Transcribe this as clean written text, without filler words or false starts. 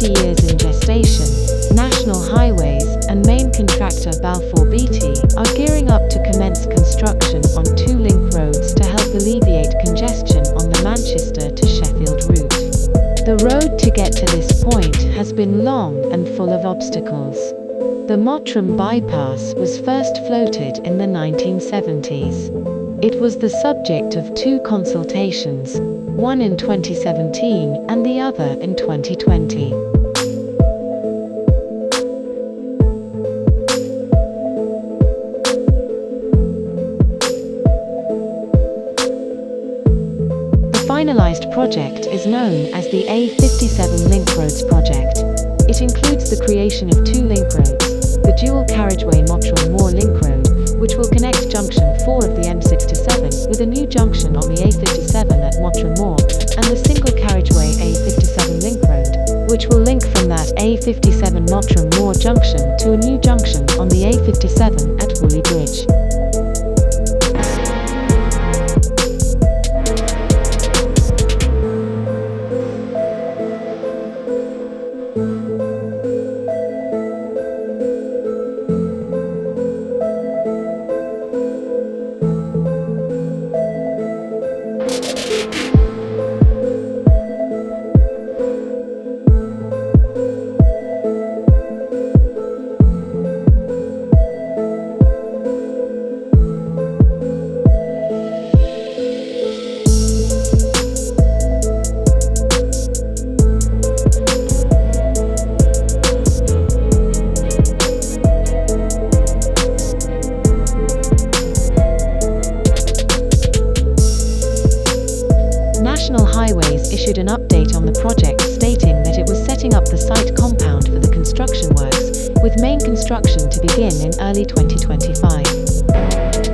50 years in gestation, National Highways and main contractor Balfour Beatty are gearing up to commence construction on 2 link roads to help alleviate congestion on the Manchester to Sheffield route. The road to get to this point has been long and full of obstacles. The Mottram bypass was first floated in the 1970s. It was the subject of 2 consultations, one in 2017 and the other in 2020. The finalized project is known as the A57 Link Roads Project. It includes the creation of 2 link roads, the dual carriageway Mottram-Moor Link Road, which will connect junction 4 of the M67 with a new junction on the A57 at Mottram-Moor, and the single carriageway A57 Link Road, which will link from that A57 Mottram-Moor junction to a new junction on the A57 at Woolley Bridge. National Highways issued an update on the project stating that it was setting up the site compound for the construction works, with main construction to begin in early 2025.